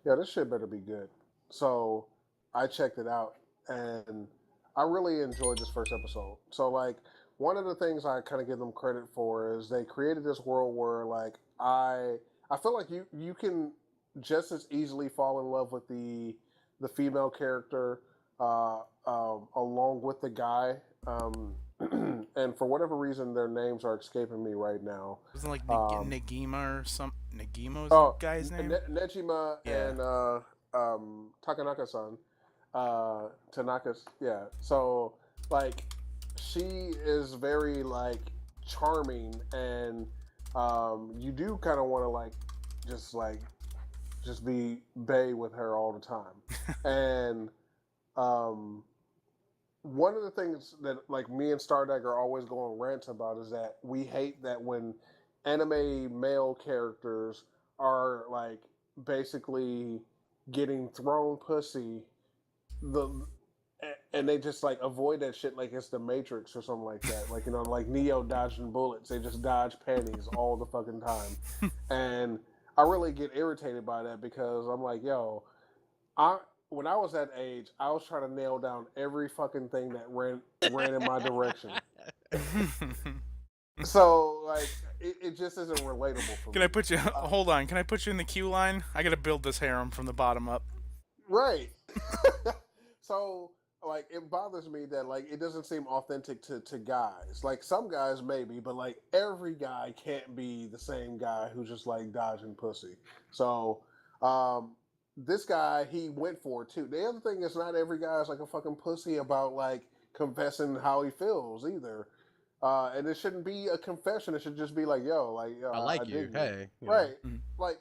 yeah, this shit better be good. So I checked it out and I really enjoyed this first episode. So like one of the things I kind of give them credit for is they created this world where like I feel like you can just as easily fall in love with the female character along with the guy. And for whatever reason, their names are escaping me right now. Wasn't like Um, Nagima or some Nagima was the Oh, guy's name? Nejima Yeah. and Takanaka-san, Tanaka's, yeah. So like, she is very like charming, and you do kind of want to just like just be bay with her all the time, and um, one of the things that like me and Stardeck are always going rants about is that we hate that when anime male characters are like basically getting thrown pussy the and they just like avoid that shit like it's the Matrix or something like that. Like like Neo dodging bullets. They just dodge panties all the fucking time. And I really get irritated by that because I'm like, yo, I when I was that age, I was trying to nail down every fucking thing that ran in my direction. So like it just isn't relatable for Can I me. put you? Uh, Hold on. Can I put you in the queue line? I gotta build this harem from the bottom up. right. So like it bothers me that like it doesn't seem authentic to guys. Like some guys maybe, but like every guy can't be the same guy who's just like dodging pussy. So um this guy he went for it too. The other thing is not every guy is like a fucking pussy about like confessing how he feels either. And it shouldn't be a confession. It should just be like, yo, like, yo, I I like you. dig you. Hey, you know. Right. Like,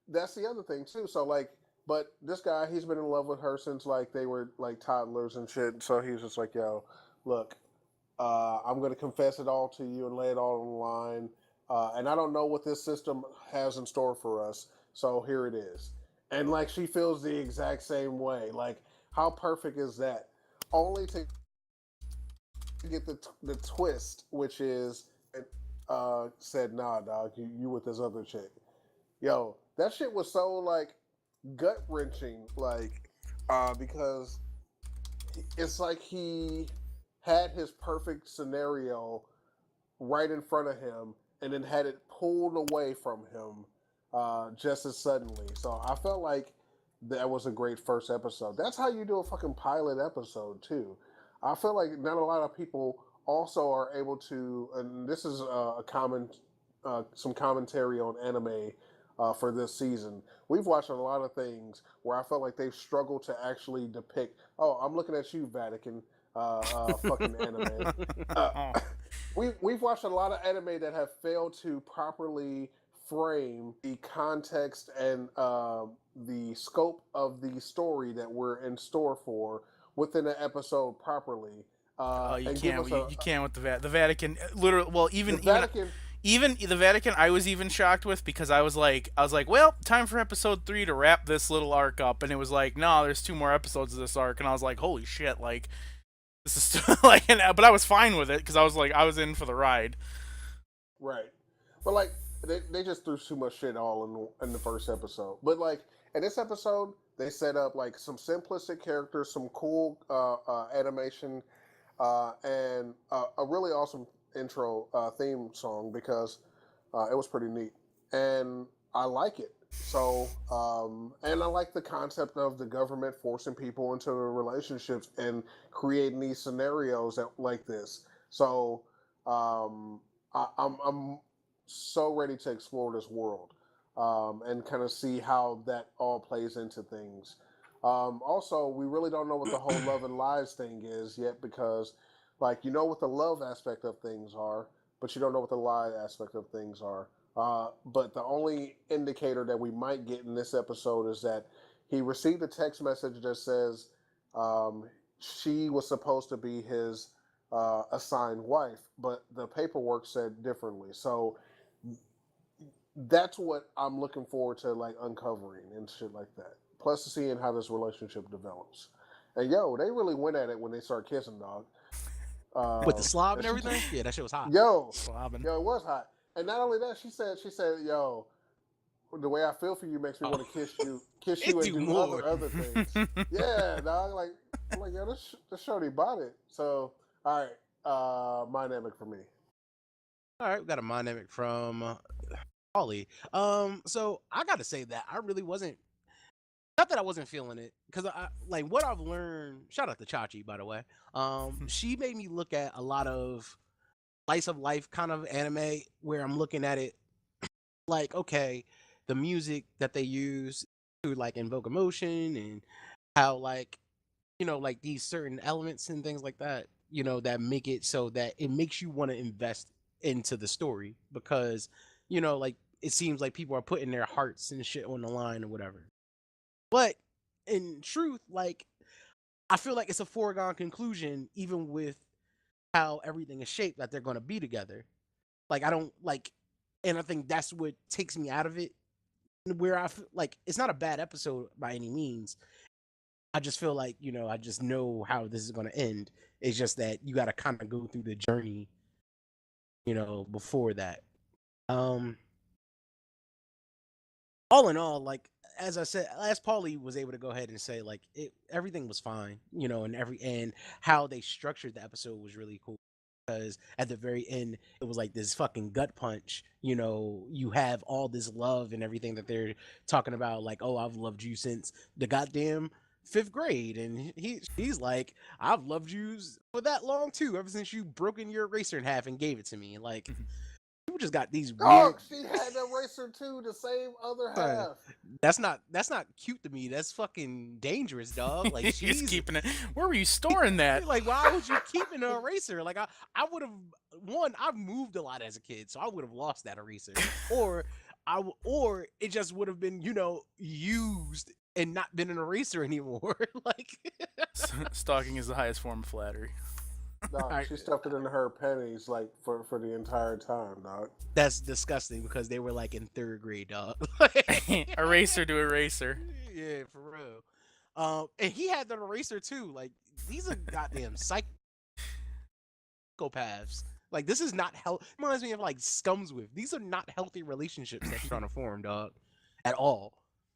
that's the other thing, too. So, like, but this guy, he's been in love with her since, like, they were, like, toddlers and shit. So he was just like, yo, look, I'm going to confess it all to you and lay it all on the line. And I don't know what this system has in store for us. So here it is. And, like, she feels the exact same way. Like, how perfect is that? Only to get the twist, which is said, nah, dog, you with this other chick. Yo, that shit was so like gut wrenching, like because it's like he had his perfect scenario right in front of him, and then had it pulled away from him just as suddenly. So I felt like that was a great first episode. That's how you do a fucking pilot episode too. I feel like not a lot of people also are able to, and this is a common, some commentary on anime for this season. We've watched a lot of things where I felt like they've struggled to actually depict. Oh, I'm looking at you, Vatican, fucking anime. Uh, Oh. we've watched a lot of anime that have failed to properly frame the context and the scope of the story that we're in store for within an episode properly, Oh, you and give can't. us You can't with the Vatican. Literally, well, the even Vatican. even the Vatican, I was even shocked with because I was like, well, time for episode 3 to wrap this little arc up, and it was like, no, there's 2 more episodes of this arc, and I was like, holy shit, like this is still, like, but I was fine with it because I was like, I was in for the ride. Right. But like they just threw too much shit all in the first episode. But like in this episode, they set up like some simplistic characters, some cool animation, and a really awesome intro theme song because it was pretty neat, and I like it. So, and I like the concept of the government forcing people into relationships and creating these scenarios like this. So, I'm so ready to explore this world and kind of see how that all plays into things. Also, we really don't know what the whole love and lies thing is yet because, like, you know what the love aspect of things are, but you don't know what the lie aspect of things are. But the only indicator that we might get in this episode is that he received a text message that says she was supposed to be his assigned wife, but the paperwork said differently. So that's what I'm looking forward to, like uncovering and shit like that. Plus, seeing how this relationship develops. And yo, they really went at it when they start kissing, dog. With the slob And and she, everything. Yeah, that shit was hot. yo, Slobbing. yo, it was hot. And not only that, she said, yo, the way I feel for you makes me Oh, want to kiss It you and do do more. other things. Yeah, dog. Like I'm like, yeah, this shorty bought it. So all right, my Namek for me. All right, we got a dynamic from Ollie. So I gotta say that I really wasn't. Not that I wasn't feeling it, because I like what I've learned. Shout out to Chachi, by the way. She made me look at a lot of slice of life kind of anime where I'm looking at it like, okay, the music that they use to like invoke emotion and how like like these certain elements and things like that, that make it so that it makes you want to invest into the story because, like it seems like people are putting their hearts and shit on the line or whatever. But in truth, like I feel like it's a foregone conclusion, even with how everything is shaped, that they're going to be together. Like I don't like, and I think that's what takes me out of it. Where I feel like it's not a bad episode by any means. I just feel like I just know how this is going to end. It's just that you got to kind of go through the journey, before that. Um, all in all, like as I said, as Paulie was able to go ahead and say, like everything was fine, and how they structured the episode was really cool. Because at the very end, it was like this fucking gut punch. You have all this love and everything that they're talking about, like, oh, I've loved you since the goddamn fifth grade, and he's like, I've loved you for that long too, ever since you broken your eraser in half and gave it to me. Like, people just got these weird. Dog, she had the eraser too, the same other Son, half. that's not cute to me. That's fucking dangerous, dog. Like He's she's keeping it. Where were you storing that? like, why would you keep an eraser? Like I would have I've moved a lot as a kid, so I would have lost that eraser, or or it just would have been used and not been an eraser anymore. Like, Stalking is the highest form of flattery. Dog, Alright. she stuffed it in her pennies like for the entire time, dog. That's disgusting because they were like in third grade, dog. Eraser to eraser. Yeah, for real. And he had the eraser too. Like, these are goddamn psychopaths. Like, this is not reminds me of like Scums with. These are not healthy relationships that you're trying to form, dog, at all.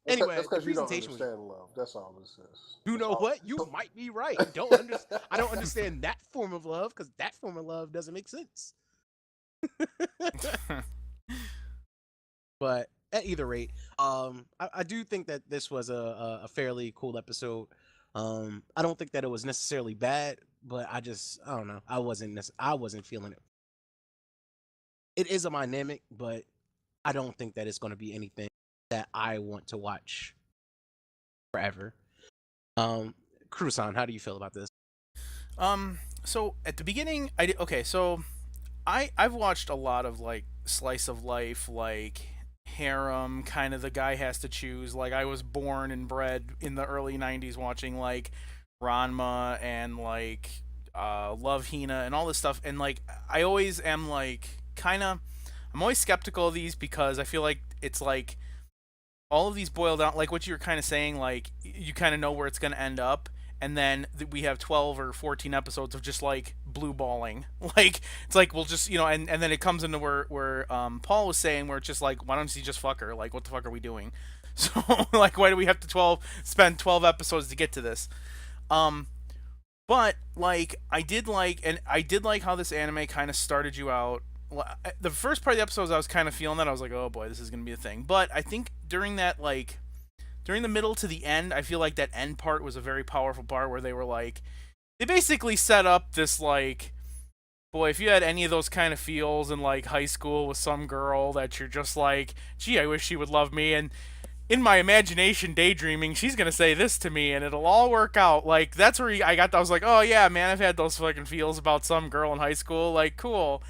Anyway, that's the because you don't presentation was. understand love. That's all this is. You That's know all. what? You might be right. I don't understand that form of love because that form of love doesn't make sense. But at either rate, I do think that this was a fairly cool episode. I don't think that it was necessarily bad, but I don't know. I wasn't feeling it. It is a dynamic, but I don't think that it's going to be anything that I want to watch forever. Crusan, how do you feel about this? So at the beginning, okay. So I've watched a lot of like slice of life, like harem kind of. The guy has to choose. Like I was born and bred in the early '90s watching like Ranma and like Love Hina and all this stuff. And like I always am like kind of. I'm always skeptical of these because I feel like it's like all of these boil down like what you were kind of saying, like you kind of know where it's going to end up, and then we have 12 or 14 episodes of just like blue balling. Like it's like we'll just and then it comes into where Paul was saying, where it's just like, why don't you just fuck her? Like what the fuck are we doing? So like why do we have to spend 12 episodes to get to this? But like I did like how this anime kind of started you out. The first part of the episodes I was kind of feeling that. I was like, oh boy, this is gonna be a thing. But I think during the middle to the end, I feel like that end part was a very powerful part where they were like, they basically set up this like, boy, if you had any of those kind of feels in like high school with some girl that you're just like, gee, I wish she would love me, and in my imagination daydreaming, she's gonna say this to me and it'll all work out. Like that's where I was like, oh yeah, man, I've had those fucking feels about some girl in high school. Like cool.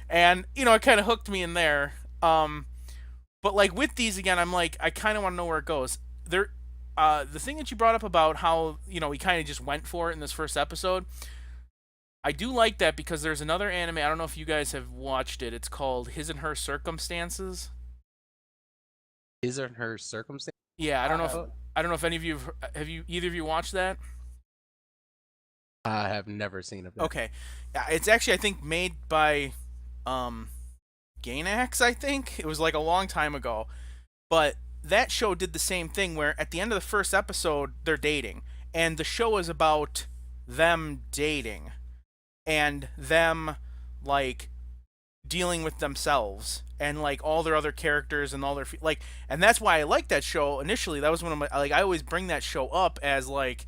And it kind of hooked me in there. But like with these again, I'm like, I kind of want to know where it goes. The thing that you brought up about how he kind of just went for it in this first episode, I do like that because there's another anime. I don't know if you guys have watched it. It's called His and Her Circumstances. His and Her Circumstance? Yeah, I don't know if any of you have either of you watched that. I have never seen it. Okay, it's actually I think made by Gainax. I think it was like a long time ago, but that show did the same thing where at the end of the first episode they're dating, and the show is about them dating and them like dealing with themselves and like all their other characters and all their like, and that's why I liked that show initially. That was one of my, like, I always bring that show up as like,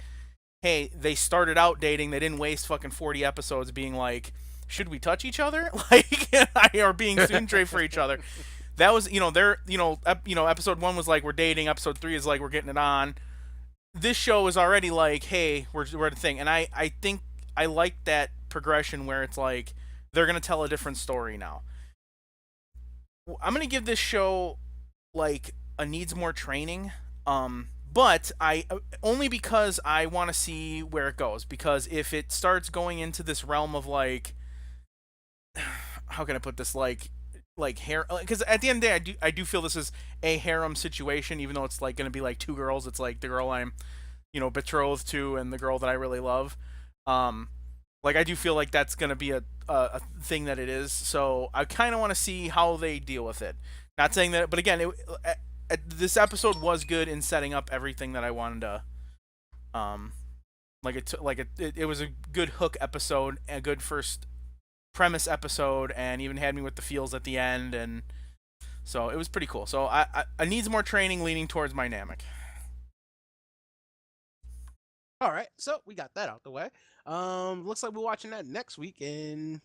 hey, they started out dating, they didn't waste fucking 40 episodes being like, should we touch each other, like, or being soon tray for each other. That was, they're, episode 1 was like we're dating, episode 3 is like we're getting it on. This show is already like, hey, we're the thing, and I think I like that progression where it's like they're gonna tell a different story now. I'm gonna give this show like a needs more training, but I only because I want to see where it goes. Because if it starts going into this realm of like, how can I put this, like hair, because at the end of the day I do feel this is a harem situation, even though it's like gonna be like two girls. It's like the girl I'm betrothed to and the girl that I really love. Like I do feel like that's gonna be a thing that it is. So I kind of want to see how they deal with it. Not saying that, but again, this episode was good in setting up everything that I wanted to. It was a good hook episode, a good first premise episode, and even had me with the feels at the end, and so it was pretty cool. So I needs more training, leaning towards my Namek. All right, so we got that out the way. Looks like we're watching that next week, and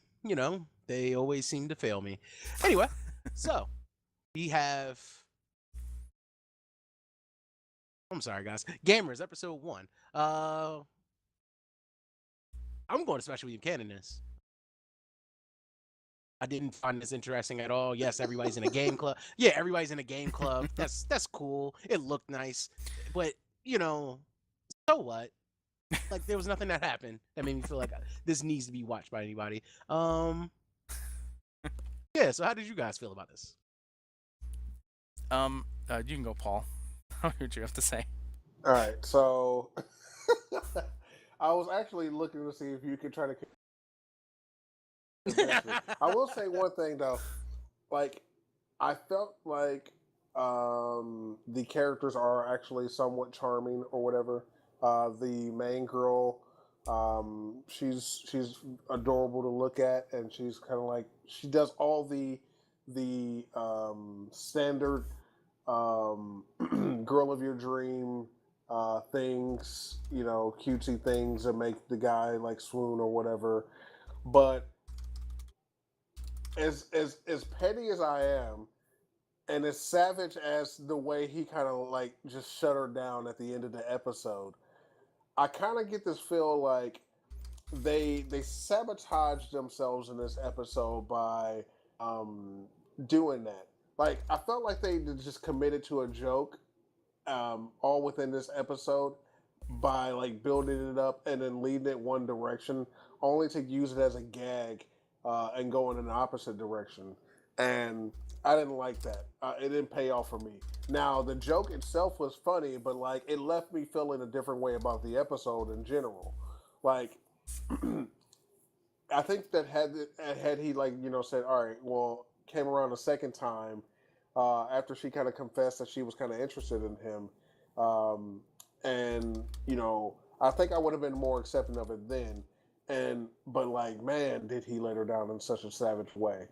they always seem to fail me. Anyway, so we have. I'm sorry, guys. Gamers, episode 1. I'm going to special medium canonness. I didn't find this interesting at all. Yes, everybody's in a game club. Yeah, everybody's in a game club. That's cool. It looked nice, but so what? Like there was nothing that happened that made me feel like this needs to be watched by anybody. Yeah. So how did you guys feel about this? You can go, Paul. What did you have to say? All right, so I was actually looking to see if you could try to. I will say one thing though, like I felt like the characters are actually somewhat charming or whatever. The main girl, she's adorable to look at, and she's kind of like she does all the standard girl of your dream things, cutesy things that make the guy like swoon or whatever. But as petty as I am, and as savage as the way he kind of like just shut her down at the end of the episode, I kind of get this feel like they sabotaged themselves in this episode by um, doing that. Like I felt like they just committed to a joke all within this episode by like building it up and then leading it one direction, only to use it as a gag and go in an opposite direction. And I didn't like that. It didn't pay off for me. Now the joke itself was funny, but like it left me feeling a different way about the episode in general. Like I think that had he like said, all right, well, came around a second time after she kind of confessed that she was kind of interested in him, and I think I would have been more accepting of it then. And but like, man, did he let her down in such a savage way?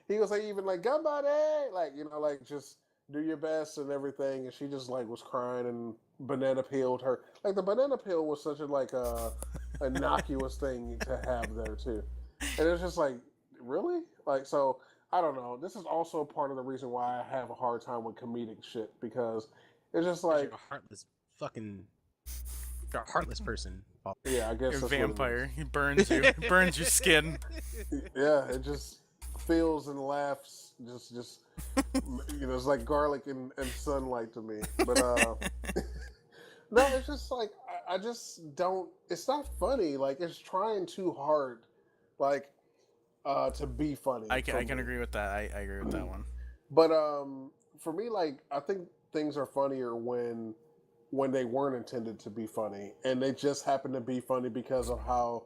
He was like even like "Gambare," like like just do your best and everything, and she just like was crying and banana peeled her. Like the banana peel was such a like a innocuous thing to have there too, and it's just like really like so. I don't know. This is also part of the reason why I have a hard time with comedic shit because it's just like You're a heartless fucking. You're a heartless person. Paul. yeah, I guess You're a that's vampire. He burns you. Burns your skin. Yeah, it just feels and laughs. Just it's like garlic and sunlight to me. But no, it's just like I just don't. It's not funny. Like it's trying too hard, like to be funny. I can agree with that. I agree with that one. But for me, like I think things are funnier when they weren't intended to be funny, and they just happen to be funny because of how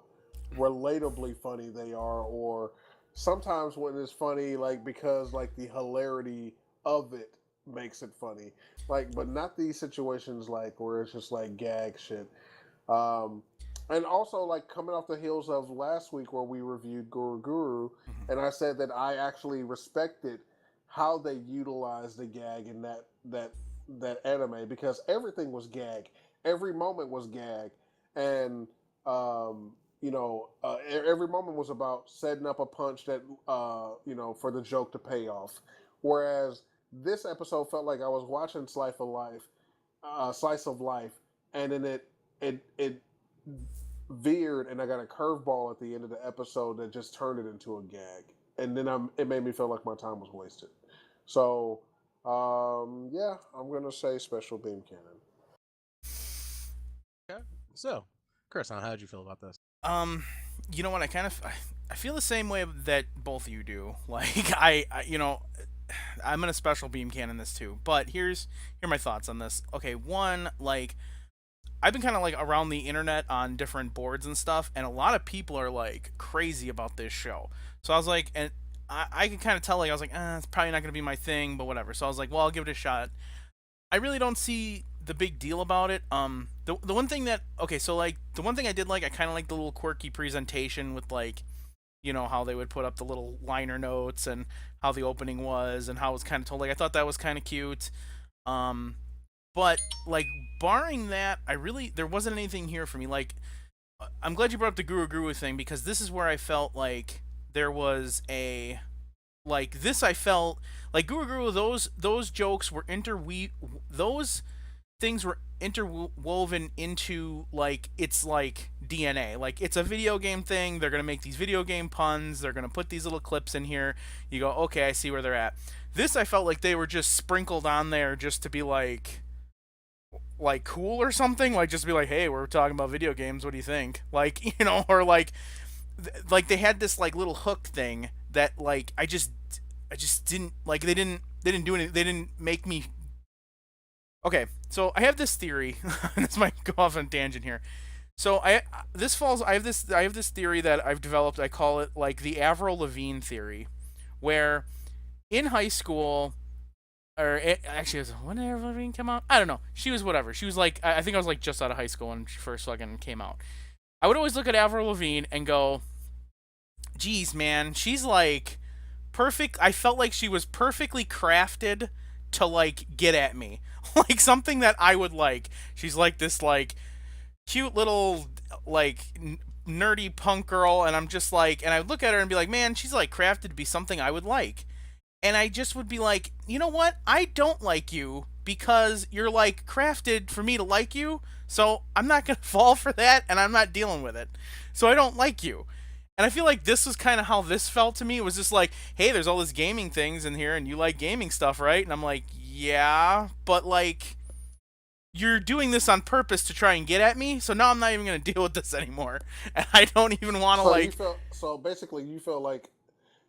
relatably funny they are, or sometimes when it's funny, like because like the hilarity of it makes it funny. Like, but not these situations like where it's just like gag shit. Um, and also, like coming off the heels of last week where we reviewed Guru Guru, Mhm. and I said that I actually respected how they utilized the gag in that anime because everything was gag, every moment was gag, and every moment was about setting up a punch that for the joke to pay off. Whereas this episode felt like I was watching Slice of Life, and then it veered, and I got a curveball at the end of the episode that just turned it into a gag, and then it made me feel like my time was wasted. So, yeah, I'm gonna say Special Beam Cannon. Okay. So, Chris, how did you feel about this? Um, you know what? I feel the same way that both of you do. Like I'm gonna special beam cannon this too. But here are my thoughts on this. Okay, one, like I've been kind of like around the internet on different boards and stuff, and a lot of people are like crazy about this show. So I was like, and I can kind of tell, like I was like, it's probably not gonna be my thing, but whatever. So I was like, well, I'll give it a shot. I really don't see the big deal about it. The one thing that okay, so like the one thing I did like, I kind of like the little quirky presentation with like, how they would put up the little liner notes and how the opening was and how it was kind of told. Like I thought that was kind of cute. Um, but like barring that, I really there wasn't anything here for me. Like I'm glad you brought up the Guru Guru thing because this is where I felt like there was a like this I felt like Guru Guru those jokes were interwe those things were interwoven into like it's like DNA. Like it's a video game thing. They're gonna make these video game puns. They're gonna put these little clips in here. You go, okay, I see where they're at. This I felt like they were just sprinkled on there just to be like cool or something. Like just be like, hey, we're talking about video games. What do you think? Like or like they had this like little hook thing that like I just didn't like they didn't do anything. They didn't make me. Okay, so I have this theory. This might go off on a tangent here. So I have this theory that I've developed. I call it like the Avril Lavigne theory, where in high school, actually, when did Avril Lavigne come out? I don't know. She was whatever. She was like I think I was like just out of high school when she first fucking came out. I would always look at Avril Lavigne and go, "Geez, man, she's like perfect." I felt like she was perfectly crafted to like get at me, like something that I would like. She's like this like cute little like nerdy punk girl, and I'm just like, and I would look at her and be like, man, she's like crafted to be something I would like, and I just would be like, you know what? I don't like you because you're like crafted for me to like you. So I'm not gonna fall for that, and I'm not dealing with it. So I don't like you. And I feel like this was kind of how this felt to me. It was just like, hey, there's all this gaming things in here, and you like gaming stuff, right? And I'm like, yeah, but like, you're doing this on purpose to try and get at me. So now I'm not even gonna deal with this anymore, and I don't even want to like. So basically you felt like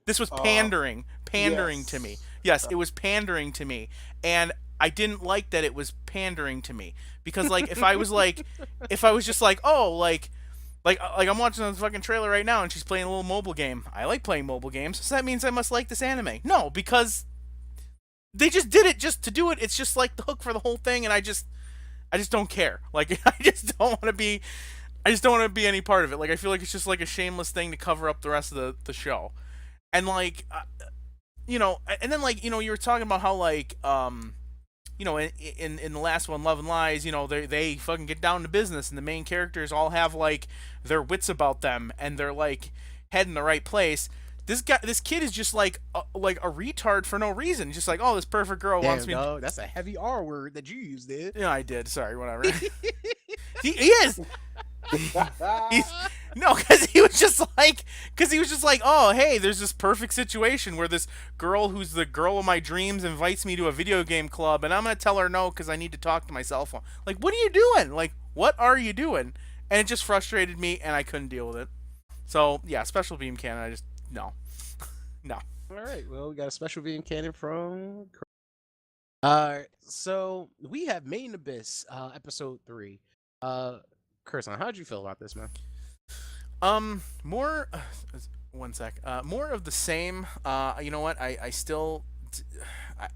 This was uh pandering to me. yes. Yes, it was pandering to me, and I didn't like that it was pandering to me because like if I was just like, oh, like I'm watching the fucking trailer right now and she's playing a little mobile game. I like playing mobile games, so that means I must like this anime. No, because they just did it just to do it. It's just like the hook for the whole thing, and I just don't care. Like I just don't want to be any part of it. Like I feel like it's just like a shameless thing to cover up the rest of the show. And like and then like you were talking about how like in the last one, Love and Lies, they fucking get down to business, and the main characters all have like their wits about them, and they're like head in the right place. This kid is just like a retard for no reason. Just like, oh, this perfect girl wants Damn, me. dog, that's a heavy R word that you used there. Yeah, I did. Sorry, whatever. He is. He's no, because he was just like, oh, hey, there's this perfect situation where this girl who's the girl of my dreams invites me to a video game club, and I'm gonna tell her no because I need to talk to my cell phone. Like, what are you doing? Like, what are you doing? And it just frustrated me, and I couldn't deal with it. So yeah, special beam cannon. I just no, no. All right, well, we got a special beam cannon from. So we have Main Abyss, episode 3. Kirsten, how'd you feel about this, man? More. One sec. More of the same. You know what? I still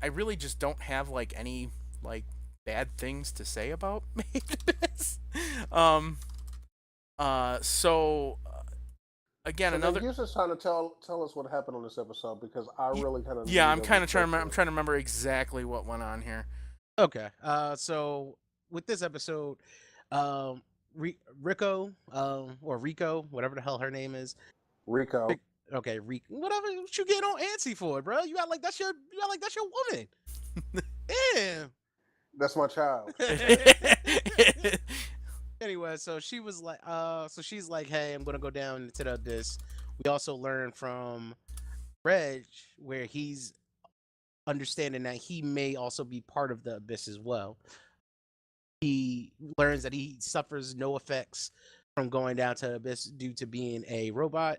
I really just don't have like any like bad things to say about Made in Abyss. Um. So again, So then another. you just trying to tell us what happened on this episode because I really kind of Yeah, need I'm a kind of trying to. refresher. I'm trying to remember exactly what went on here. Okay. So with this episode, um, Rico, or Rico, whatever the hell her name is. Rico, Okay, Rico, whatever you get on antsy for, bro. You got like that's your woman. Damn. that's my child. Anyway, so she was like, so she's like, hey, I'm gonna go down into the abyss. We also learn from Reg where he's understanding that he may also be part of the abyss as well. He learns that he suffers no effects from going down to the abyss due to being a robot.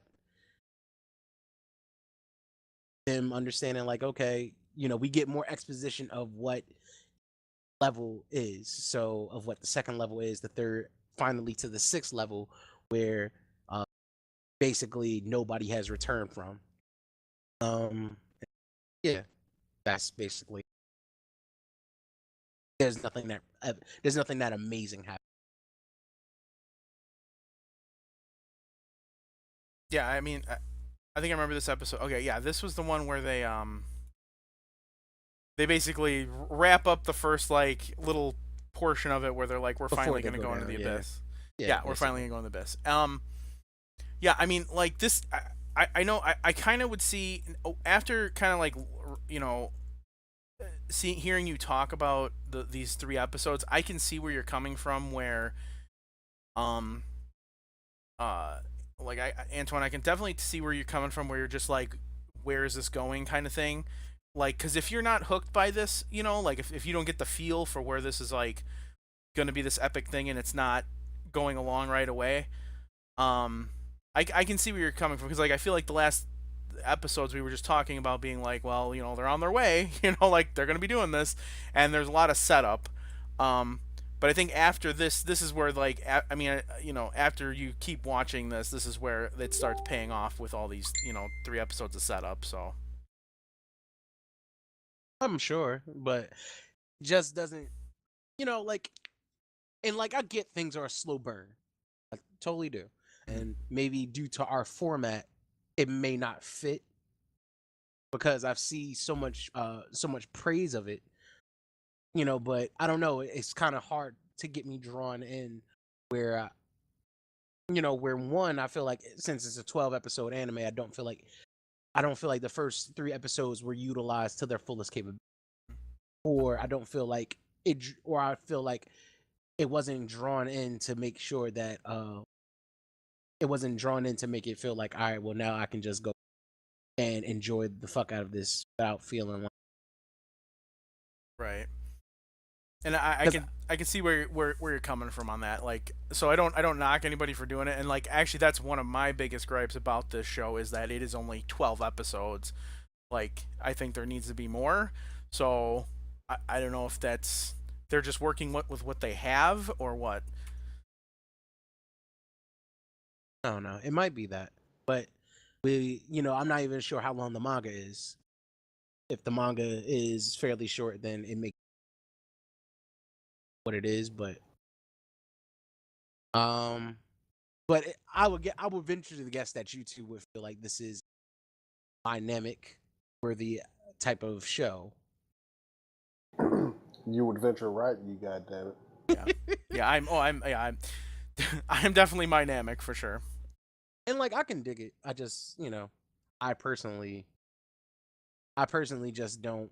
Him understanding, like, okay, we get more exposition of what level is. So, of what the second level is, the third, finally to the sixth level, where basically nobody has returned from. Um, yeah, that's basically. There's nothing that amazing happened. Yeah, I mean, I think I remember this episode. Okay, yeah, this was the one where they basically wrap up the first like little portion of it where they're like, we're Before finally they gonna go go into down, the yeah. abyss. Yeah, Yeah, we're finally gonna go into the abyss. Yeah, I mean, like this. I know. I kind of would see after kind of like you know hearing you talk about these three episodes. I can see where you're coming from. Where um uh like Antoine, I can definitely see where you're coming from. Where you're just like, where is this going, kind of thing. Like, because if you're not hooked by this, like if you don't get the feel for where this is like gonna be this epic thing and it's not going along right away, I can see where you're coming from because like I feel like the last episodes we were just talking about being like, well, they're on their way, like they're gonna be doing this, and there's a lot of setup. But I think after this is where like I mean, after you keep watching this is where it starts paying off with all these 3 episodes of setup. So I'm sure, but just doesn't, like, and like I get things are a slow burn. I totally do. And maybe due to our format, it may not fit because I've seen so much praise of it. But I don't know, it's kind of hard to get me drawn in where where one, I feel like since it's a 12 episode anime, I don't feel like the first 3 episodes were utilized to their fullest capability. Or I don't feel like or I feel like it wasn't drawn in to make sure that it wasn't drawn in to make it feel like, all right, well, now I can just go and enjoy the fuck out of this without feeling like. right. And I 'Cause can see where you're coming from on that. Like, so I don't knock anybody for doing it. And like, actually, that's one of my biggest gripes about this show is that it is only 12 episodes. Like, I think there needs to be more. So I don't know if they're just working with what they have or what. I don't know. It might be that, but I'm not even sure how long the manga is. If the manga is fairly short, then it makes what it is. Um, I would venture to guess that you two would feel like this is dynamic worthy type of show. You would venture right, you goddamn it. Yeah, yeah. I'm definitely my Namek for sure. And like I can dig it. I just, I personally I personally just don't,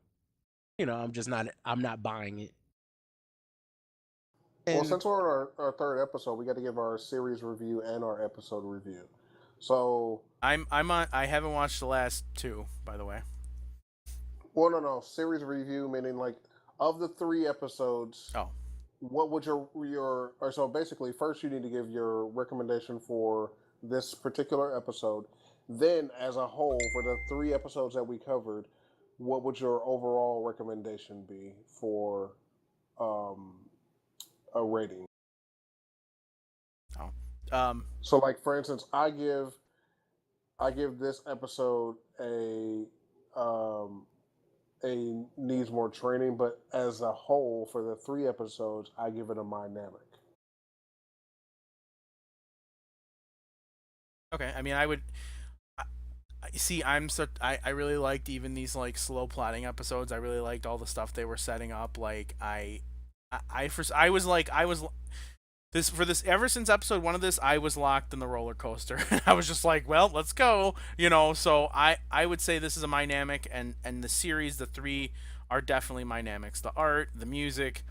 I'm not buying it. Well, And since we're on our third episode, we got to give our series review and our episode review. So, I haven't watched the last 2, by the way. well, no, series review meaning like of the 3 episodes, Oh, what would your or so basically first you need to give your recommendation for this particular episode. Then, as a whole, for the 3 episodes that we covered, what would your overall recommendation be for um, a rating? oh. So, like for instance, I give this episode a needs more training, but as a whole, for the 3 episodes, I give it a My Namek. Okay, I mean, I would. See, I really liked even these like slow plotting episodes. I really liked all the stuff they were setting up. Like I was like I was this for this ever since episode 1 of this, I was locked in the roller coaster. I was just like, well, let's go, So I would say this is a Dynamic, and the series, the three are definitely Dynamics. The art, the music,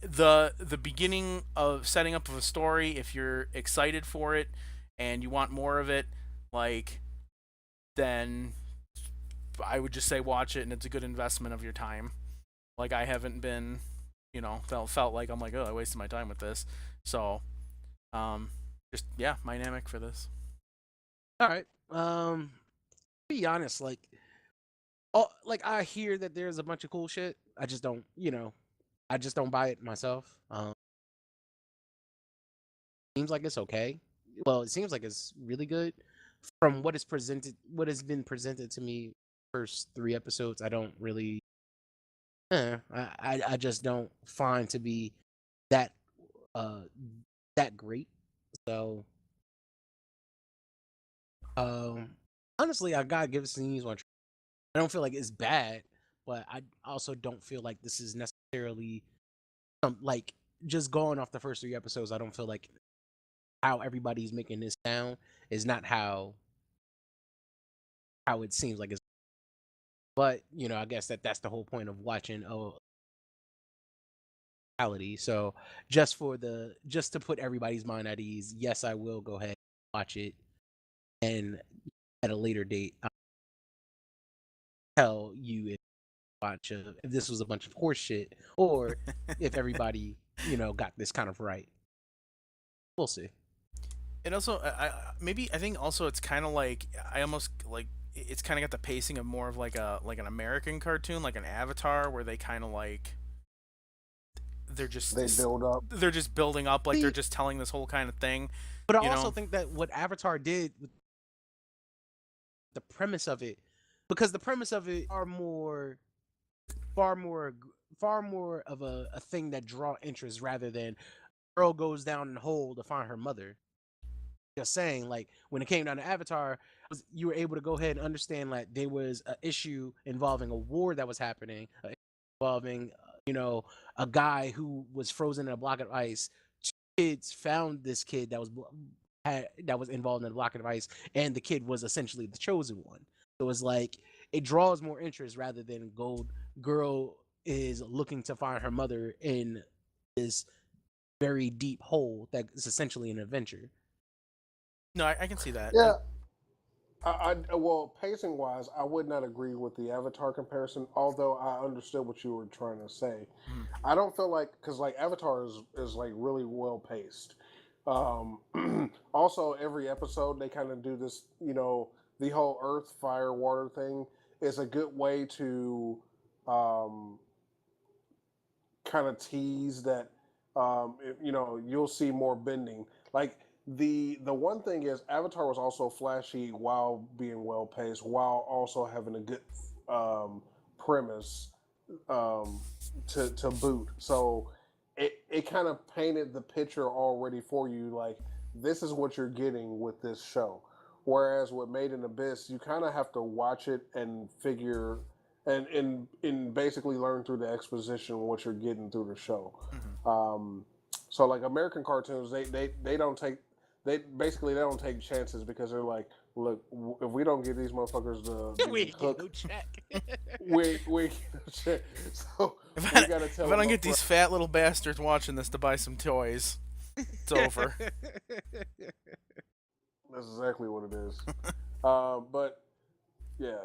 the beginning of setting up of a story. If you're excited for it and you want more of it, like then I would just say watch it, and it's a good investment of your time. Like I haven't been, felt like I'm like, oh, I wasted my time with this. So, just yeah, Dynamic for this. All right. Be honest, oh, like I hear that there's a bunch of cool shit. I just don't, I just don't buy it myself. Seems like it's okay. Well, it seems like it's really good. From what has been presented to me, first 3 episodes, I don't really, I just don't find to be that, uh, that great. So, um, honestly, I gotta give these one. I don't feel like it's bad, but I also don't feel like this is necessarily like just going off the first 3 episodes. I don't feel like how everybody's making this sound is not how it seems like it's. But I guess that's the whole point of watching reality. So just to put everybody's mind at ease, yes, I will go ahead and watch it, and at a later date, I'll tell you if this was a bunch of horse shit or if everybody got this kind of right. We'll see. It also, I think also it's kind of like I almost like it's kind of got the pacing of more of like an American cartoon, like an Avatar, where they kind of like they're just They build up. they're just building up, like they're See, just telling this whole kind of thing, but I you also know. think that what Avatar did with the premise of it, because the premise of it are far more far more of a thing that draw interest rather than girl goes down in a hole to find her mother. Just saying, like when it came down to Avatar, you were able to go ahead and understand like there was an issue involving a war that was happening, involving a guy who was frozen in a block of ice. Two kids found this kid that was involved in a block of ice, and the kid was essentially the chosen one. So it's like it draws more interest rather than Gold Girl is looking to find her mother in this very deep hole that is essentially an adventure. No, I can see that. Yeah, well, pacing wise, I would not agree with the Avatar comparison. Although I understood what you were trying to say, Mhm. I don't feel like because like Avatar is like really well paced. Also, every episode they kind of do this. The whole Earth, Fire, Water thing is a good way to um, kind of tease that you'll see more bending. Like the one thing is Avatar was also flashy while being well paced, while also having a good premise um, to boot. So it kind of painted the picture already for you. Like this is what you're getting with this show. Whereas with Made in Abyss, you kind of have to watch it and figure and basically learn through the exposition what you're getting through the show. Mhm. Um, so like American cartoons, they don't take they don't take chances because they're like, look, if we don't get these motherfuckers the We get hook, no check. we so If we I, gotta if tell I them don't up get front. these fat little bastards watching this to buy some toys, it's over. That's exactly what it is. But yeah,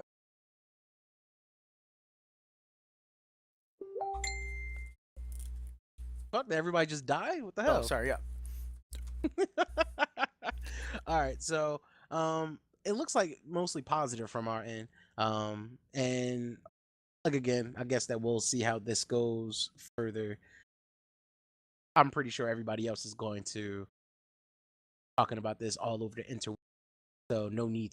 Fuck, did everybody just die? What the Oh, hell? sorry. Yeah. All right, so it looks like mostly positive from our end. And like again, I guess that we'll see how this goes further. I'm pretty sure everybody else is going to talking about this all over the internet. So no need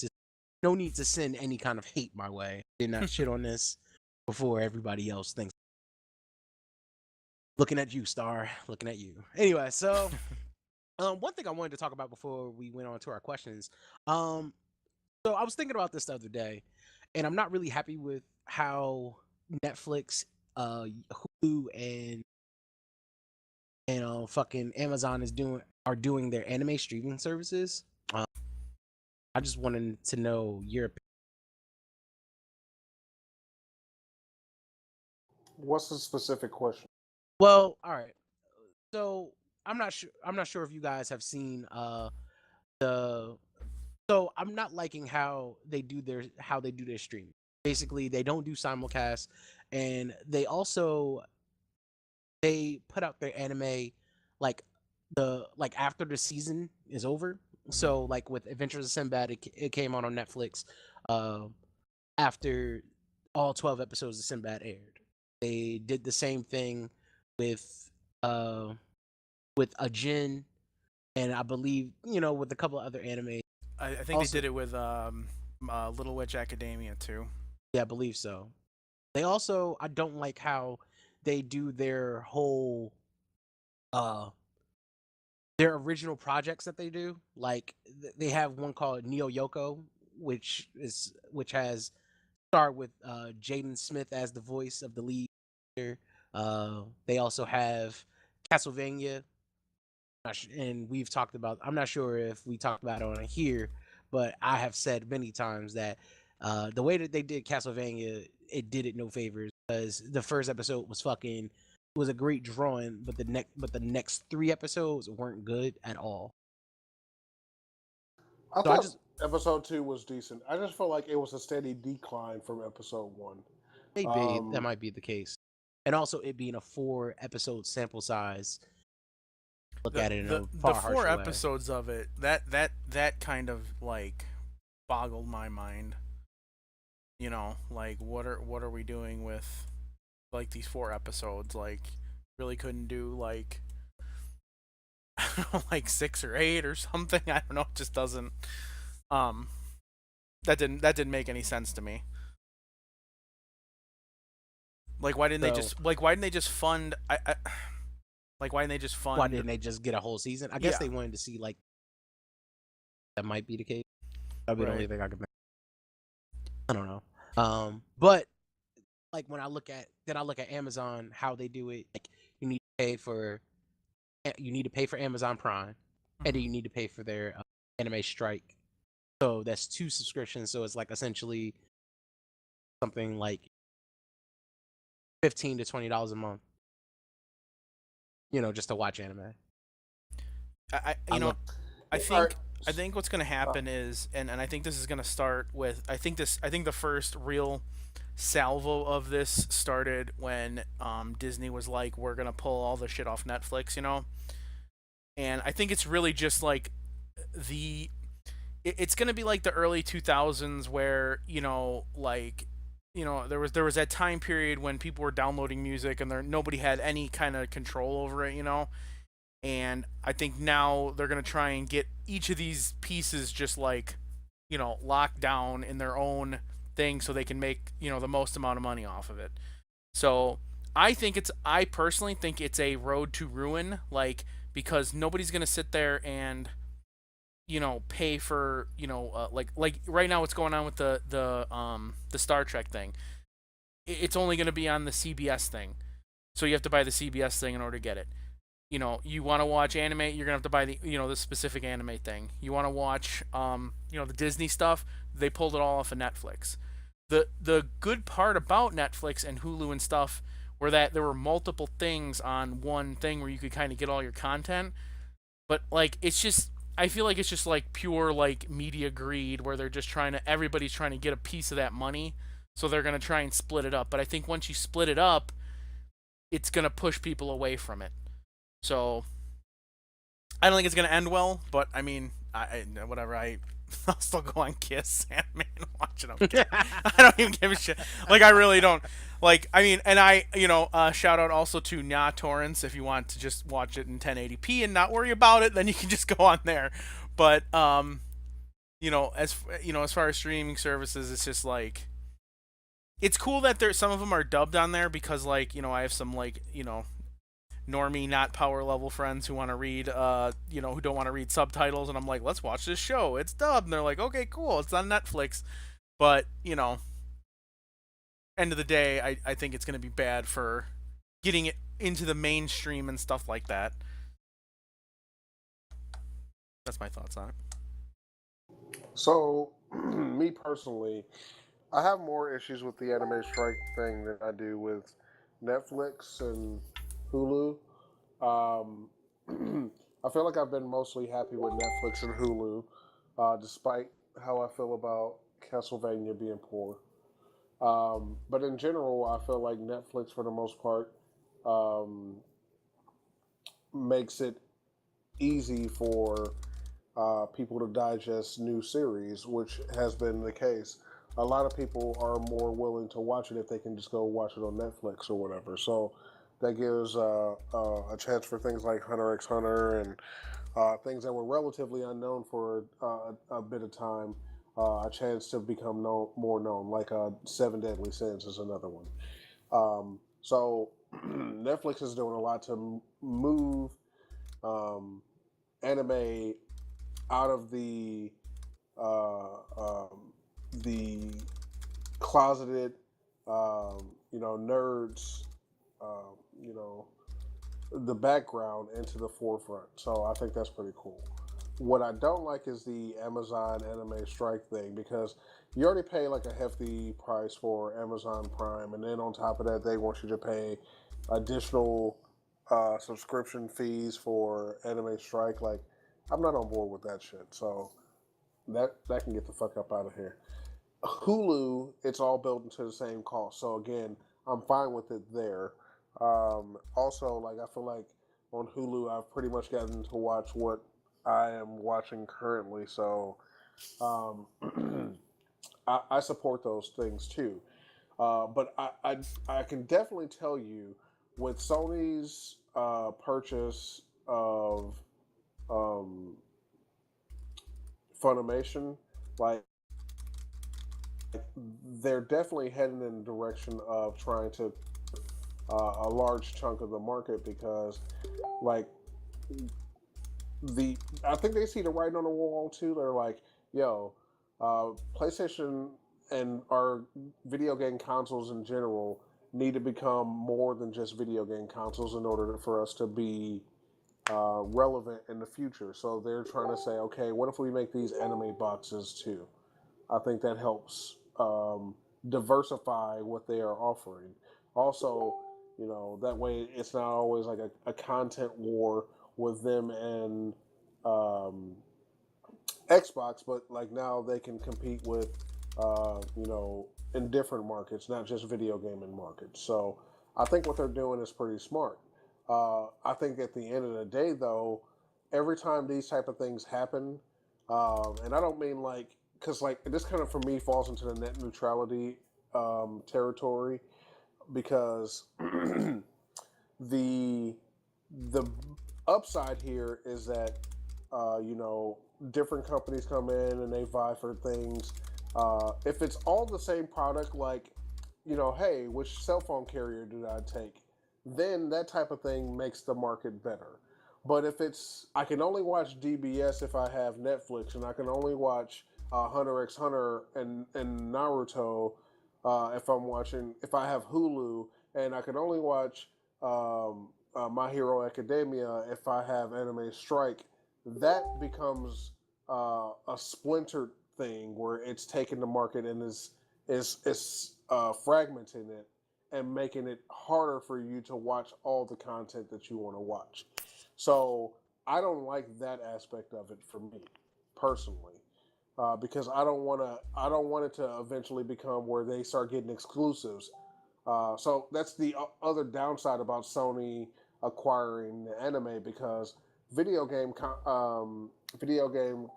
to send any kind of hate my way. Did not shit on this before everybody else thinks. Looking at you, Star. Looking at you. Anyway, so one thing I wanted to talk about before we went on to our questions. So I was thinking about this the other day, and I'm not really happy with how Netflix, Hulu, and fucking Amazon are doing their anime streaming services. I just wanted to know your opinion. What's the specific question? Well, all right. So I'm not sure. I'm not sure if you guys have seen the. So I'm not liking how they do their stream. Basically, they don't do simulcast, and they put out their anime like after the season is over. So like with Adventures of Sinbad, it came out on Netflix after all 12 episodes of Sinbad aired. They did the same thing with uh a Jin, and I believe with a couple of other anime. I think Also, they did it with Little Witch Academia too. yeah, I believe so. I don't like how they do uh their original projects that they do. Like they have one called Neo Yoko, which has starred with Jaden Smith as the voice of the lead. They also have Castlevania, and we've talked about. I'm not sure if we talked about it on here, but I have said many times that the way that they did Castlevania, it did it no favors because the first episode was a great drawing, but the next 3 episodes weren't good at all. I So I thought just episode 2 was decent. I just felt like it was a steady decline from episode 1. maybe that might be the case, and also it being a 4 episode sample size. Look at it in a far the 4 harsher way. episodes of it that kind of like boggled my mind. Like what are we doing with like these 4 episodes? Like really couldn't do like I don't know, like 6 or 8 or something. I don't know. It just doesn't. That didn't make any sense to me. Like why didn't they just fund? Like why didn't they just fund? Why didn't they just get a whole season? I guess Yeah. they wanted to see like that might be the case. That'd be the only thing I could think. I don't know. But like when I look at Amazon, how they do it, like you need to pay for Amazon Prime, and then you need to pay for their anime strike. So that's 2 subscriptions. So it's like essentially something like $15 to $20 a month. Just to watch anime. I think what's going to happen is, and I think this is going to start with, I think the first real salvo of this started when Disney was like, we're going to pull all the shit off Netflix, and I think it's really just like it's going to be like the early 2000s where, there was that time period when people were downloading music and nobody had any kind of control over it, and I think now they're going to try and get each of these pieces just like, locked down in their own thing so they can make, the most amount of money off of it. So I personally think it's a road to ruin, like, because nobody's going to sit there and, pay for, like right now what's going on with the Star Trek thing. It's only going to be on the CBS thing. So you have to buy the CBS thing in order to get it. You want to watch anime, you're gonna have to buy the specific anime thing. You want to watch the Disney stuff, they pulled it all off of Netflix. The good part about Netflix and Hulu and stuff were that there were multiple things on one thing where you could kind of get all your content. But like I feel like it's just like pure like media greed where everybody's trying to get a piece of that money, so they're gonna try and split it up. But I think once you split it up, it's gonna push people away from it. So I don't think it's gonna end well, but I mean, whatever. I'll still go on Kiss anime and watch it. I don't even give a shit. Like I really don't. Like I mean, and shout out also to Nya Torrents if you want to just watch it in 1080p and not worry about it, then you can just go on there. But as far as streaming services, it's just like it's cool that there some of them are dubbed on there because like I have some like normie not power level friends who want to read who don't want to read subtitles, and I'm like, let's watch this show, it's dubbed, and they're like, okay, cool, it's on Netflix. But end of the day, I think it's going to be bad for getting it into the mainstream and stuff like that. That's my thoughts on it. So, me personally, I have more issues with the anime strike thing than I do with Netflix and Hulu. Um, I feel like I've been mostly happy with Netflix and Hulu, despite how I feel about Castlevania being poor. But in general, I feel like Netflix, for the most part, um, makes it easy for people to digest new series, which has been the case. A lot of people are more willing to watch it if they can just go watch it on Netflix or whatever. So that gives a chance for things like Hunter x Hunter and things that were relatively unknown for a bit of time, a chance to become more known, like Seven Deadly Sins is another one. So Netflix is doing a lot to move um, anime out of uh, um, the closeted, nerds, um, you know, the background into the forefront. So I think that's pretty cool. What I don't like is the Amazon anime strike thing because you already pay like a hefty price for Amazon Prime, and then on top of that, they want you to pay additional subscription fees for Anime Strike. Like, I'm not on board with that shit. So that can get the fuck up out of here. Hulu, it's all built into the same cost. So again, I'm fine with it there. Also, like I feel like on Hulu, I've pretty much gotten to watch what I am watching currently. So um, I support those things too. But I can definitely tell you with Sony's purchase of um, Funimation, like they're definitely heading in the direction of trying to a large chunk of the market because like the I think they see the writing on the wall too. They're like, yo, PlayStation and our video game consoles in general need to become more than just video game consoles in order for us to be relevant in the future. So they're trying to say, okay, what if we make these anime boxes too? I think that helps diversify what they are offering. Also, that way it's not always like a content war with them and um, Xbox, but like now they can compete with, in different markets, not just video gaming markets. So I think what they're doing is pretty smart. I think at the end of the day, though, every time these type of things happen, and I don't mean like because like this kind of for me falls into the net neutrality territory because the the upside here is that different companies come in and they vie for things. If it's all the same product, like hey, which cell phone carrier did I take? Then that type of thing makes the market better. But if it's I can only watch DBS if I have Netflix, and I can only watch Hunter x Hunter and Naruto if I have Hulu, and I can only watch My Hero Academia if I have Anime Strike. That becomes a splintered thing where it's taking the market and is fragmenting it and making it harder for you to watch all the content that you want to watch. So I don't like that aspect of it for me personally. Because I don't want it to eventually become where they start getting exclusives. So that's the other downside about Sony acquiring the anime because video game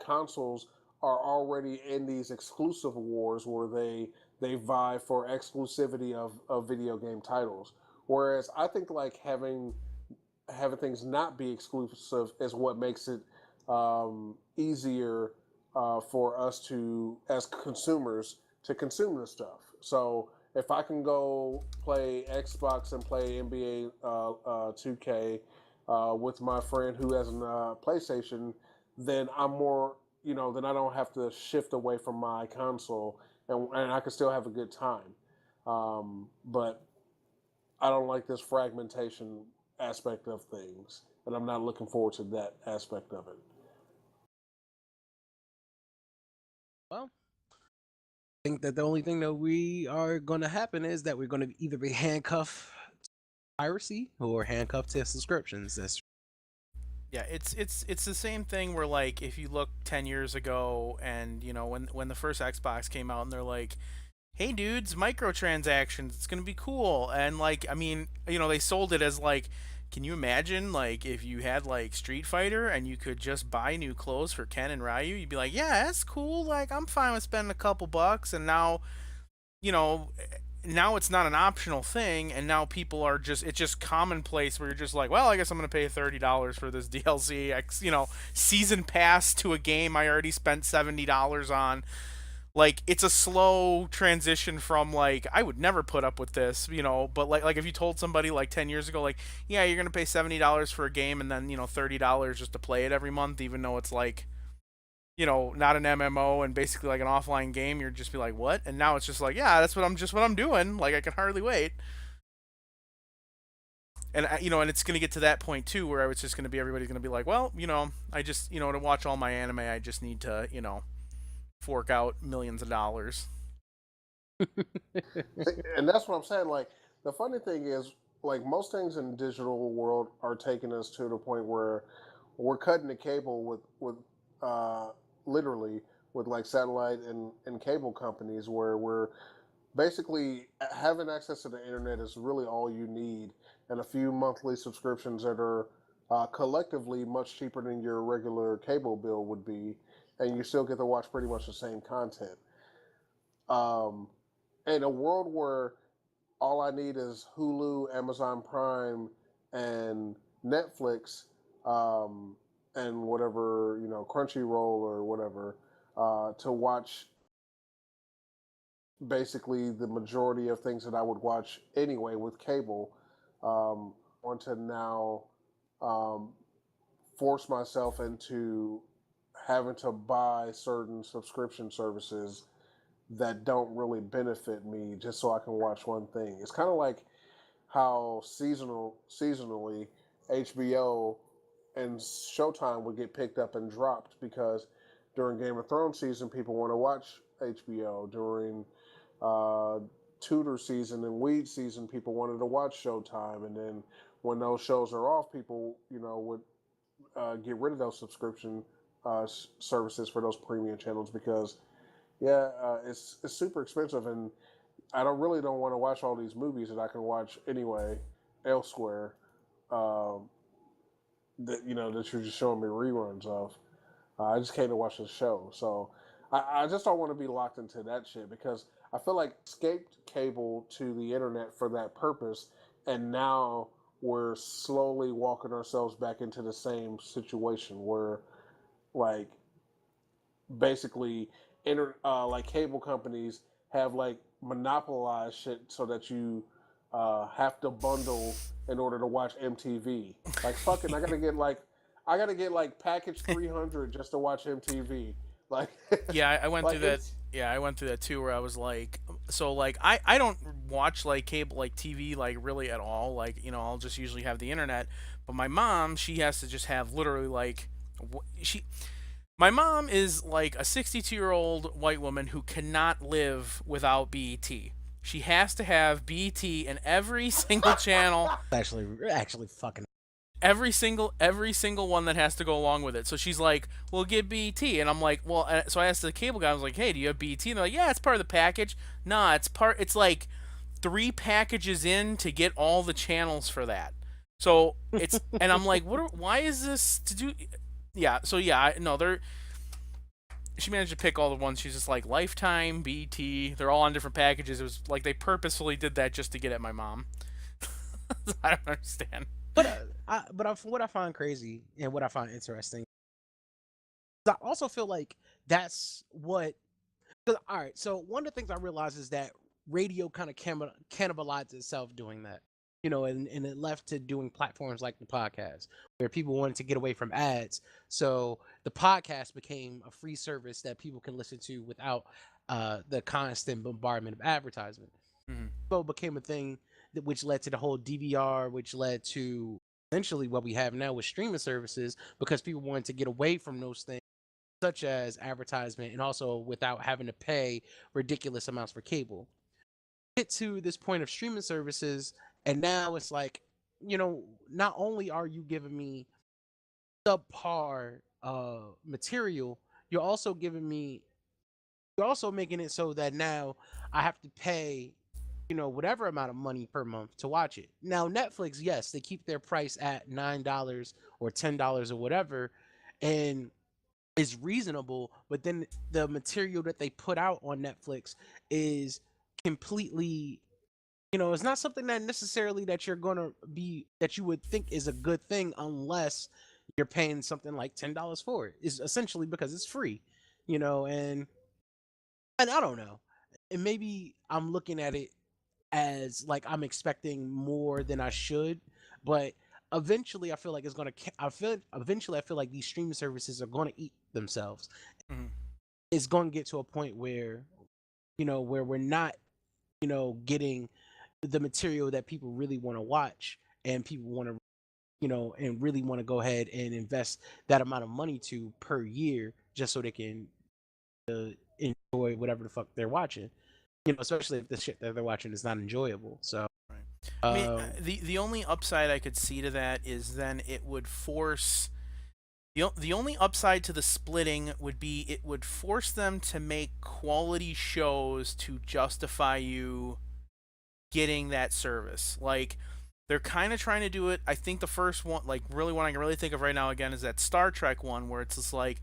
consoles are already in these exclusive wars where they vie for exclusivity of video game titles. Whereas I think like having things not be exclusive is what makes it easier for us to as consumers to consume this stuff. So if I can go play Xbox and play NBA 2K with my friend who has a PlayStation, then I'm more, then I don't have to shift away from my console, and I can still have a good time. But I don't like this fragmentation aspect of things, and I'm not looking forward to that aspect of it. Well, I think that the only thing that we are going to happen is that we're going to either be handcuffed to piracy or handcuffed to subscriptions. That's Yeah, it's the same thing where like if you look 10 years ago and when the first Xbox came out and they're like, "Hey dudes, microtransactions, it's going to be cool." And like I mean, they sold it as like, can you imagine like if you had like Street Fighter and you could just buy new clothes for Ken and Ryu, you'd be like, "Yeah, that's cool. Like I'm fine with spending a couple bucks." And now, you know, now it's not an optional thing, and now people are just it's just commonplace where you're just like, well, I guess I'm gonna pay $30 for this DLC, season pass to a game I already spent $70 on. Like it's a slow transition from like I would never put up with this, but like if you told somebody like 10 years ago, like, yeah, you're gonna pay $70 for a game and then $30 just to play it every month, even though it's like not an MMO and basically like an offline game, you'd just be like, "What?" And now it's just like, "Yeah, that's what I'm doing. Like I can hardly wait." And and it's going to get to that point too where it's just going to be everybody's going to be like, "Well, I just, to watch all my anime, I just need to, fork out millions of dollars." And that's what I'm saying. Like the funny thing is, like most things in the digital world are taking us to the point where we're cutting the cable with uh, literally with like satellite and cable companies where we're basically having access to the internet is really all you need, and a few monthly subscriptions that are collectively much cheaper than your regular cable bill would be, and you still get to watch pretty much the same content. Um, in a world where all I need is Hulu, Amazon Prime, and Netflix, um, and whatever Crunchyroll or whatever, to watch basically the majority of things that I would watch anyway with cable. Want to now um, force myself into having to buy certain subscription services that don't really benefit me just so I can watch one thing. It's kind of like how seasonally HBO and Showtime would get picked up and dropped because during Game of Thrones season people want to watch HBO. During uh, Tudor season and Weed season people wanted to watch Showtime, and then when those shows are off, people would get rid of those subscription services for those premium channels because yeah, it's super expensive, and I don't want to watch all these movies that I can watch anyway elsewhere. Um, that that you're just showing me reruns of. I just came to watch the show, so I just don't want to be locked into that shit because I feel like escaped cable to the internet for that purpose, and now we're slowly walking ourselves back into the same situation where like basically like cable companies have like monopolized shit so that you have to bundle in order to watch MTV. Like fucking, I gotta get like package 300 just to watch MTV. Like, Yeah, I went like through that. it's Yeah, I went through that too, where I was like, so like I don't watch like cable like TV like really at all. Like I'll just usually have the internet. But my mom, she has to just have literally like she. My mom is like a 62-year-old white woman who cannot live without BET. She has to have BET in every single channel, actually fucking. every single one that has to go along with it. So she's like, "Well, get BT," and I'm like, "Well," so I asked the cable guy, I was like, "Hey, do you have BT?" And they're like, "Yeah, it's part of the package." Nah, it's like 3 packages in to get all the channels for that. So it's and I'm like, why is this to do? Yeah, so yeah, no, they're she managed to pick all the ones. She's just like Lifetime, BT. They're all on different packages. It was like they purposefully did that just to get at my mom. I don't understand. What I find crazy and what I find interesting, I also feel like that's what. 'Cause, all right, so one of the things I realize is that radio kind of cannibalized itself doing that. And it left to doing platforms like the podcast where people wanted to get away from ads. So the podcast became a free service that people can listen to without the constant bombardment of advertisement. Mhm. So it became a thing which led to the whole DVR, which led to essentially what we have now with streaming services because people wanted to get away from those things such as advertisement and also without having to pay ridiculous amounts for cable. Get to this point of streaming services, and now it's like, not only are you giving me subpar material, you're also giving me, you're also making it so that now I have to pay, whatever amount of money per month to watch it. Now, Netflix, yes, they keep their price at $9 or $10 or whatever, and is reasonable, but then the material that they put out on Netflix is completely, it's not something that necessarily that you're gonna be that you would think is a good thing unless you're paying something like $10 for it. Is essentially because it's free, and I don't know. And maybe I'm looking at it as like I'm expecting more than I should, but eventually I feel like it's gonna. I feel like these streaming services are gonna eat themselves. Mhm. It's going to get to a point where, where we're not, getting the material that people really want to watch and people want to, and really want to go ahead and invest that amount of money to per year just so they can enjoy whatever the fuck they're watching. Especially if the shit that they're watching is not enjoyable. So, Right. I mean, um, the only upside I could see to that is then it would force the only upside to the splitting would be it would force them to make quality shows to justify you getting that service. Like they're kind of trying to do it. I think the first one, like really one I can really think of right now again, is that Star Trek one where it's just like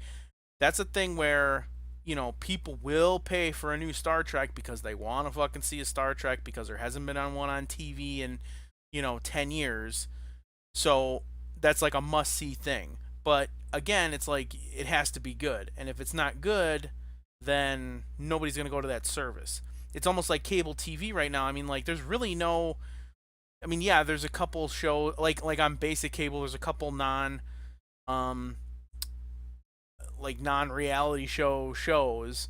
that's a thing where people will pay for a new Star Trek because they want to fucking see a Star Trek because there hasn't been on one on TV in 10 years. So that's like a must see thing. But again, it's like it has to be good. And if it's not good, then nobody's going to go to that service. It's almost like cable TV right now. I mean, like there's really no I mean, yeah, there's a couple show like on basic cable there's a couple um non-reality shows,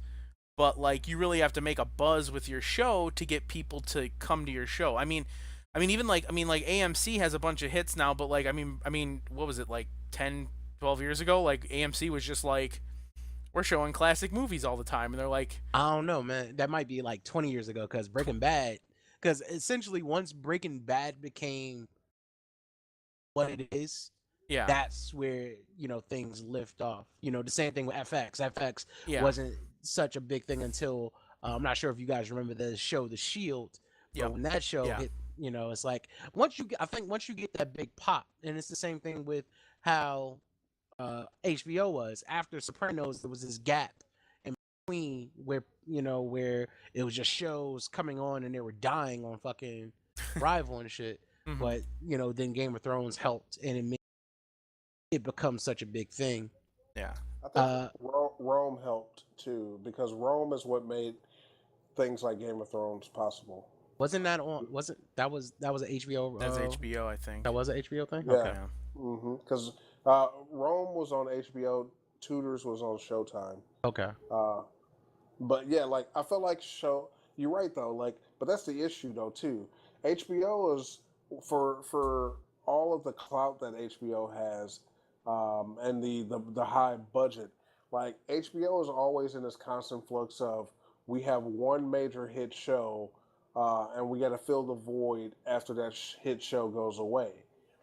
but like you really have to make a buzz with your show to get people to come to your show. I mean even like AMC has a bunch of hits now, but like I mean what was it like 10 12 years ago like AMC was just like we're showing classic movies all the time and they're like I don't know, man. That might be like 20 years ago because essentially once Breaking Bad became what it is, yeah. that's where things lift off. The same thing with FX. FX Yeah. wasn't such a big thing until I'm not sure if you guys remember the show The Shield, but Yep. when that show Yeah. hit, it's like I think once you get that big pop, and it's the same thing with how HBO was after Sopranos. There was this gap in between where it was just shows coming on and they were dying on fucking Rival and shit. Mhm. But then Game of Thrones helped and it made it become such a big thing. Yeah. I think Uh, Rome helped too because Rome is what made things like Game of Thrones possible. wasn't that on? Wasn't that was an HBO? That's HBO, I think. That was an HBO thing. Yeah, Okay. Yeah. because Rome was on HBO, Tudors was on Showtime. Okay. Uh, but yeah, like I feel like show. You're right though. Like, but that's the issue though too. HBO is for all of the clout that HBO has, and the high budget. Like HBO is always in this constant flux of we have one major hit show, and we got to fill the void after that hit show goes away.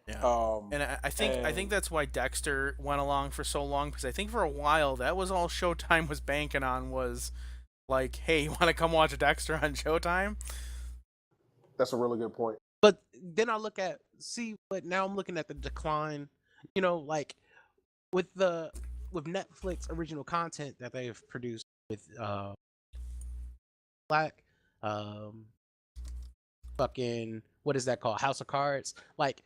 Yeah. Um, And I think and that's why Dexter went along for so long because I think for a while that was all Showtime was banking on was like, hey, you want to come watch Dexter on Showtime? that's a really good point. But then I but now I'm looking at the decline. Like with with Netflix original content that they've produced with Black, um, fucking what is that called? House of Cards. Like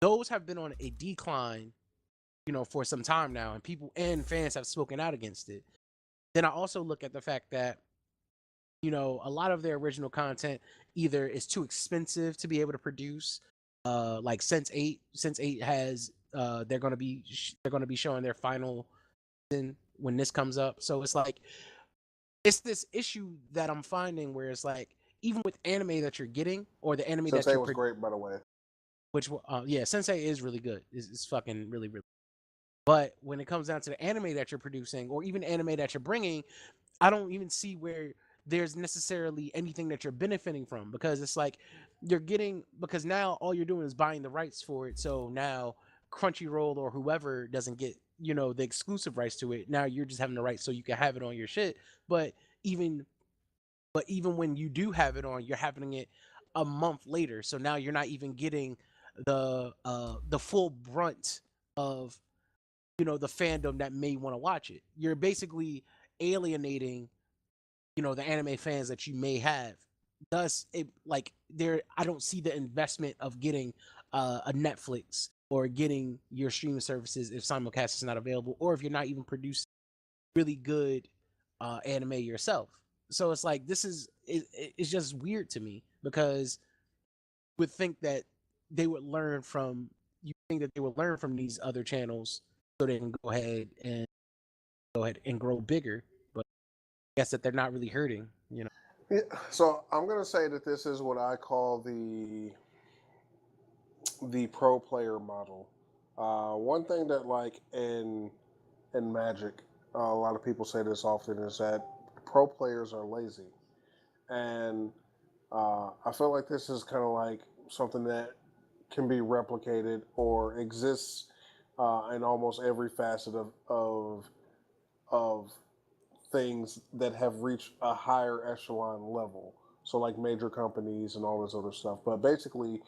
those have been on a decline, for some time now, and people and fans have spoken out against it. Then I also look at the fact that a lot of their original content either is too expensive to be able to produce. Like Sense8 has they're gonna be showing their final season when this comes up. So it's like it's this issue that I'm finding where it's like even with anime that you're getting or the anime that Sensei you're was great, by the way. which yeah, Sensei is really good. It's fucking really really. But when it comes down to the anime that you're producing or even anime that you're bringing, I don't even see where there's necessarily anything that you're benefiting from because it's like you're getting because now all you're doing is buying the rights for it. So now Crunchyroll or whoever doesn't get the exclusive rights to it. Now you're just having the rights so you can have it on your shit. But even when you do have it on, you're having it a month later. So now you're not even getting the full brunt of the fandom that may want to watch it. You're basically alienating the anime fans that you may have. Thus, it like there, I don't see the investment of getting a Netflix or getting your streaming services if simulcast is not available, or if you're not even producing really good anime yourself. So it's like it's just weird to me because you would think that they would learn from these other channels so they can go ahead and grow bigger. But I guess that they're not really hurting. Yeah, so I'm gonna say that this is what I call the pro player model. One thing that like in Magic, a lot of people say this often is that pro players are lazy, and I feel like this is kind of like something that can be replicated or exists in almost every facet of things that have reached a higher echelon level. So like major companies and all this other stuff. But basically,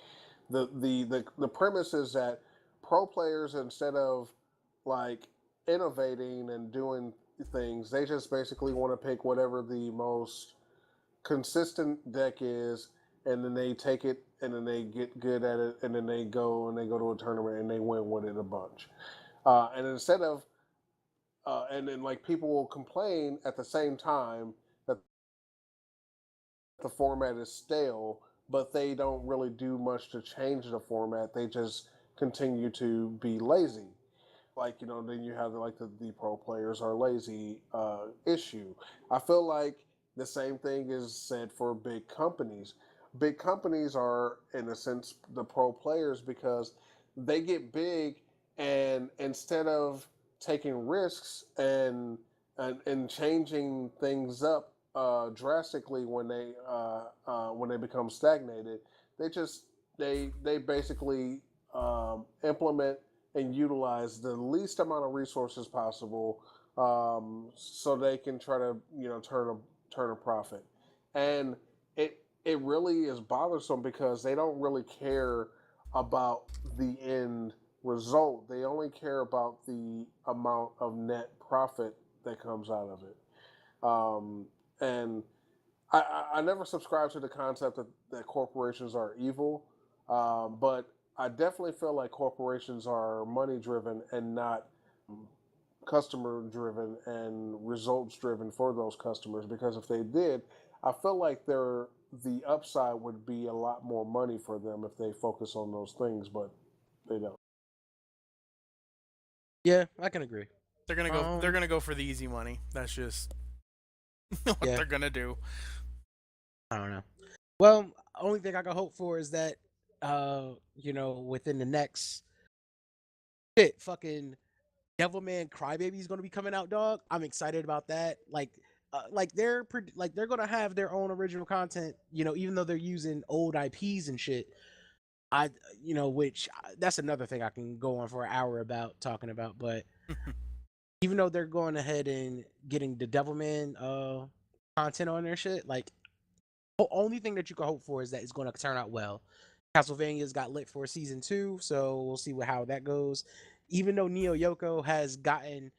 the premise is that pro players, instead of like innovating and doing things, they just basically want to pick whatever the most consistent deck is, and then they take it and then they get good at it, and then they go to a tournament and they win with it a bunch. And instead of and then like people will complain at the same time that the format is stale, but they don't really do much to change the format. They just continue to be lazy. Like, then you have like the pro players are lazy issue. I feel like the same thing is said for big companies. Big companies are, in a sense, the pro players because they get big, and instead of taking risks and changing things up drastically when they become stagnated, they just they basically implement and utilize the least amount of resources possible, so they can try to turn a profit. And it really is bothersome because they don't really care about the end result. They only care about the amount of net profit that comes out of it. And I never subscribed to the concept that corporations are evil, but I definitely feel like corporations are money driven and not customer driven and results driven for those customers. Because if they did, I feel like the upside would be a lot more money for them if they focus on those things, but they don't. Yeah, I can agree. They're gonna go for the easy money. That's just what Yeah, they're gonna do. I don't know. Well, only thing I can hope for is that within the next shit, fucking Devilman Crybaby is gonna be coming out, dog. I'm excited about that. Like they're gonna have their own original content. Even though they're using old IPs and shit. I, which that's another thing I can go on for an hour about talking about. But even though they're going ahead and getting the Devilman content on their shit, like the only thing that you can hope for is that it's going to turn out well. Castlevania's got lit for season 2, so we'll see how that goes. Even though Neo Yoko has gotten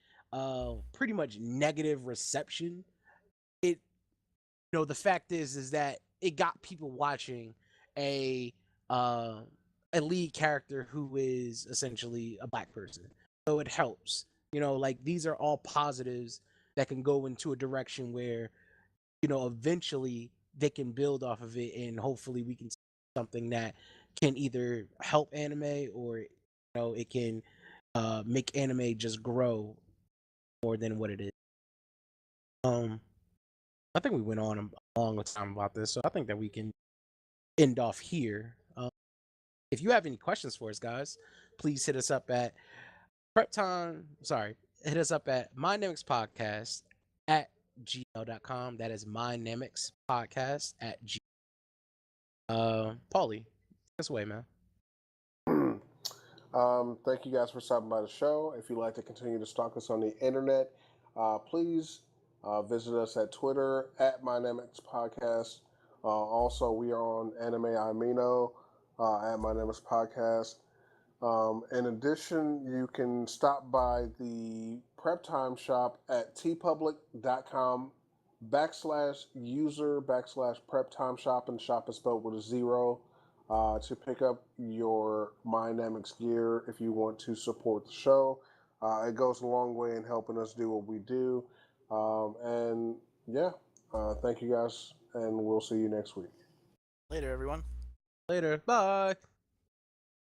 pretty much negative reception, it the fact is that it got people watching a uh, a lead character who is essentially a black person, so it helps. Like these are all positives that can go into a direction where eventually they can build off of it, and hopefully we can see something that can either help anime, or it can make anime just grow more than what it is. I think we went on a long time about this, so I think that we can end off here. If you have any questions for us, guys, please hit us up at prep time. Sorry, hit us up at mynemicspodcast at gmail.com. That is mynemicspodcast at g. Paulie, this way, man. Thank you guys for stopping by the show. If you'd like to continue to stalk us on the internet, please visit us at Twitter at MyNamix Podcast. Also, we are on Anime Amino at MyNamix Podcast. In addition, you can stop by the Prep Time shop at tpublic.com/user/prep time shop, and shop is spelled with a 0, to pick up your Mynamics gear if you want to support the show. It goes a long way in helping us do what we do. And yeah, thank you guys, and we'll see you next week. Later, everyone. Later. Bye.